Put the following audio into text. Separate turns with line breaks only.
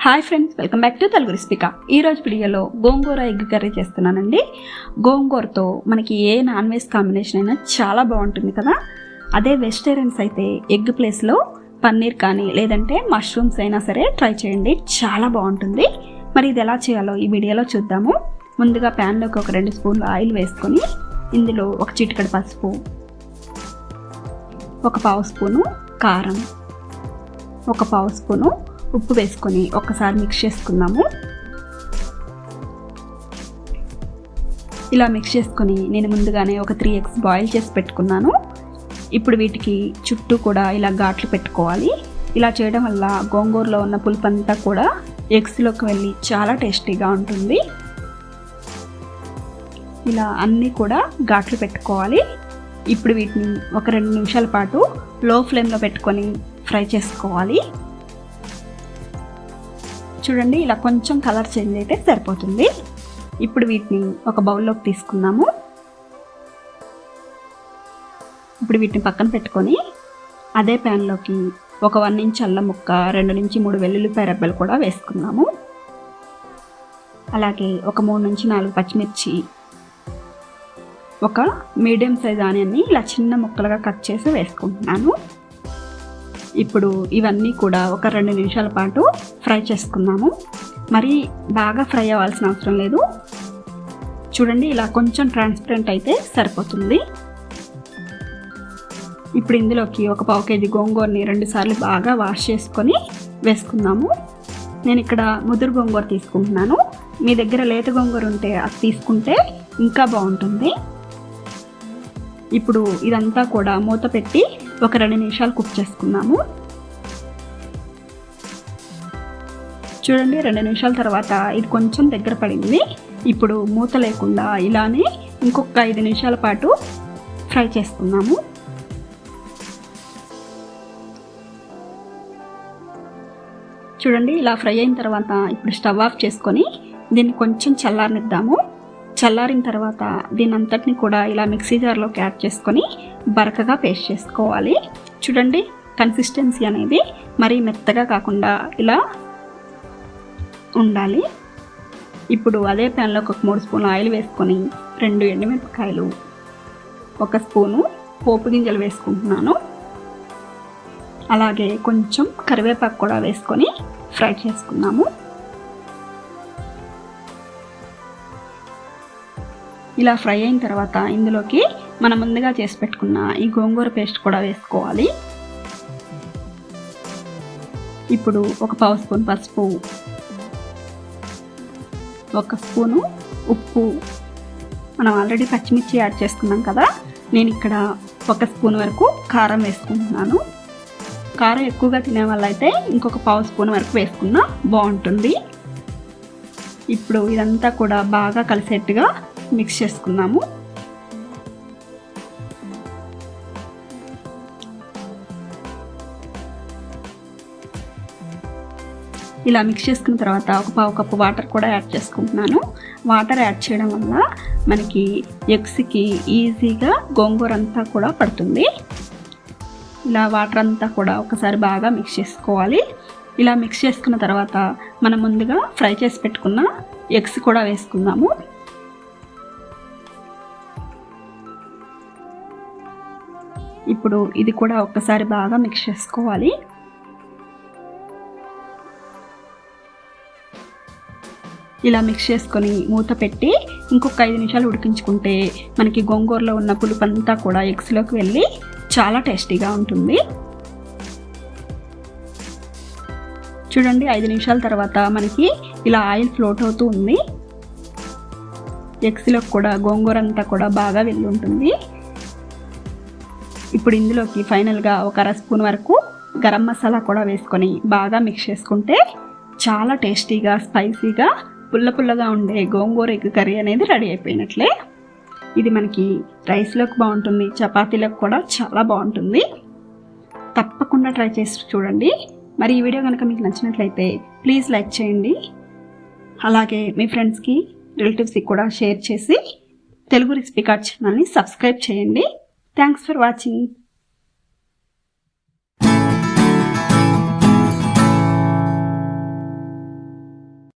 Hi friends, welcome back to Telugu రెసిపీకా. ఈరోజు వీడియోలో గోంగూర ఎగ్ కర్రీ చేస్తున్నానండి. గోంగూరతో మనకి ఏ నాన్ వెజ్ కాంబినేషన్ అయినా చాలా బాగుంటుంది కదా. అదే వెజిటేరియన్స్ అయితే ఎగ్ ప్లేస్లో పన్నీర్ కానీ లేదంటే మష్రూమ్స్ అయినా సరే ట్రై చేయండి, చాలా బాగుంటుంది. మరి ఇది ఎలా చేయాలో ఈ వీడియోలో చూద్దాము. ముందుగా ప్యాన్లోకి ఒక 2 స్పూన్లు ఆయిల్ వేసుకొని ఇందులో ఒక చిటికెడు పసుపు, ఒక పావు స్పూను కారం, ఒక పావు స్పూను ఉప్పు వేసుకొని ఒక్కసారి మిక్స్ చేసుకుందాము. ఇలా మిక్స్ చేసుకొని నేను ముందుగానే ఒక 3 eggs బాయిల్ చేసి పెట్టుకున్నాను. ఇప్పుడు వీటికి చుట్టూ కూడా ఇలా ఘాట్లు పెట్టుకోవాలి. ఇలా చేయడం వల్ల గోంగూరలో ఉన్న పులుపంతా కూడా ఎగ్స్లోకి వెళ్ళి చాలా టేస్టీగా ఉంటుంది. ఇలా అన్నీ కూడా ఘాట్లు పెట్టుకోవాలి. ఇప్పుడు వీటిని ఒక 2 నిమిషాల పాటు లో ఫ్లేమ్లో పెట్టుకొని ఫ్రై చేసుకోవాలి. చూడండి, ఇలా కొంచెం కలర్ చేంజ్ అయితే సరిపోతుంది. ఇప్పుడు వీటిని ఒక బౌల్లోకి తీసుకుందాము. ఇప్పుడు వీటిని పక్కన పెట్టుకొని అదే ప్యాన్లోకి ఒక 1 ఇంచ్ అల్లం ముక్క, 2 నుంచి 3 వెల్లుల్లిపాయ రెబ్బలు కూడా వేసుకుందాము. అలాగే ఒక 3 నుంచి 4 పచ్చిమిర్చి, ఒక మీడియం సైజ్ ఆనియన్ని ఇలా చిన్న ముక్కలుగా కట్ చేసి వేసుకుంటున్నాను. ఇప్పుడు ఇవన్నీ కూడా ఒక 2 నిమిషాల పాటు ఫ్రై చేసుకుందాము. మరి బాగా ఫ్రై అవ్వాల్సిన అవసరం లేదు. చూడండి, ఇలా కొంచెం ట్రాన్స్పరెంట్ అయితే సరిపోతుంది. ఇప్పుడు ఇందులోకి ఒక పావు కేజీ గోంగూరని 2 సార్లు బాగా వాష్ చేసుకొని వేసుకుందాము. నేను ఇక్కడ ముదురు గోంగూర తీసుకుంటున్నాను. మీ దగ్గర లేత గోంగూర ఉంటే అది తీసుకుంటే ఇంకా బాగుంటుంది. ఇప్పుడు ఇదంతా కూడా మూత పెట్టి ఒక 2 నిమిషాలు కుక్ చేసుకుందాము. చూడండి, 2 నిమిషాల తర్వాత ఇది కొంచెం దగ్గర పడింది. ఇప్పుడు మూత లేకుండా ఇలానే ఇంకొక 5 నిమిషాల పాటు ఫ్రై చేసుకుందాము. చూడండి, ఇలా ఫ్రై అయిన తర్వాత ఇప్పుడు స్టవ్ ఆఫ్ చేసుకొని దీన్ని కొంచెం చల్లారనిద్దాము. చల్లారిన తర్వాత దీని అంతటిని కూడా ఇలా మిక్సీ జార్లోకి యాడ్ చేసుకొని బరకగా పేస్ట్ చేసుకోవాలి. చూడండి, కన్సిస్టెన్సీ అనేది మరీ మెత్తగా కాకుండా ఇలా ఉండాలి. ఇప్పుడు అదే ప్యాన్లోకి ఒక 3 స్పూన్లు ఆయిల్ వేసుకొని 2 ఎండుమిరపకాయలు, 1 స్పూను పోపు గింజలు వేసుకుంటున్నాను. అలాగే కొంచెం కరివేపాకు కూడా వేసుకొని ఫ్రై చేసుకున్నాము. ఇలా ఫ్రై అయిన తర్వాత ఇందులోకి మనం ముందుగా చేసి పెట్టుకున్న ఈ గోంగూర పేస్ట్ కూడా వేసుకోవాలి. ఇప్పుడు ఒక పావు స్పూన్ పసుపు, 1 స్పూను ఉప్పు, మనం ఆల్రెడీ పచ్చిమిర్చి యాడ్ చేసుకున్నాం కదా, నేను ఇక్కడ 1 స్పూన్ వరకు కారం వేసుకుంటున్నాను. కారం ఎక్కువగా తినే వాళ్ళైతే ఇంకొక పావు స్పూన్ వరకు వేసుకున్నా బాగుంటుంది. ఇప్పుడు ఇదంతా కూడా బాగా కలిసేట్టుగా మిక్స్ చేసుకుందాము. ఇలా మిక్స్ చేసుకున్న తర్వాత ఒక పావు కప్పు వాటర్ కూడా యాడ్ చేసుకుంటున్నాను. వాటర్ యాడ్ చేయడం వల్ల మనకి ఎగ్స్కి ఈజీగా గోంగూర అంతా కూడా పడుతుంది. ఇలా వాటర్ అంతా కూడా ఒకసారి బాగా మిక్స్ చేసుకోవాలి. ఇలా మిక్స్ చేసుకున్న తర్వాత మనం ముందుగా ఫ్రై చేసి పెట్టుకున్న ఎగ్స్ కూడా వేసుకుందాము. ఇప్పుడు ఇది కూడా ఒక్కసారి బాగా మిక్స్ చేసుకోవాలి. ఇలా మిక్స్ చేసుకొని మూత పెట్టి ఇంకొక 5 నిమిషాలు ఉడికించుకుంటే మనకి గోంగూరలో ఉన్న పులుపంతా కూడా ఎగ్స్లోకి వెళ్ళి చాలా టేస్టీగా ఉంటుంది. చూడండి, 5 నిమిషాల తర్వాత మనకి ఇలా ఆయిల్ ఫ్లోట్ అవుతూ ఉంది. ఎగ్స్లోకి కూడా గోంగూర అంతా కూడా బాగా వెళ్ళి ఉంటుంది. ఇప్పుడు ఇందులోకి ఫైనల్గా ఒక 1/2 స్పూన్ వరకు గరం మసాలా కూడా వేసుకొని బాగా మిక్స్ చేసుకుంటే చాలా టేస్టీగా, స్పైసీగా, పుల్ల పుల్లగా ఉండే గోంగూర ఎగ్ కర్రీ అనేది రెడీ అయిపోయినట్లే. ఇది మనకి రైస్లోకి బాగుంటుంది, చపాతీలకు కూడా చాలా బాగుంటుంది. తప్పకుండా ట్రై చేసి చూడండి. మరి ఈ వీడియో కనుక మీకు నచ్చినట్లయితే ప్లీజ్ లైక్ చేయండి. అలాగే మీ ఫ్రెండ్స్కి, రిలేటివ్స్కి కూడా షేర్ చేసి తెలుగు రెసిపీ కార్డ్ ఛానల్ని సబ్స్క్రైబ్ చేయండి. Thanks for watching.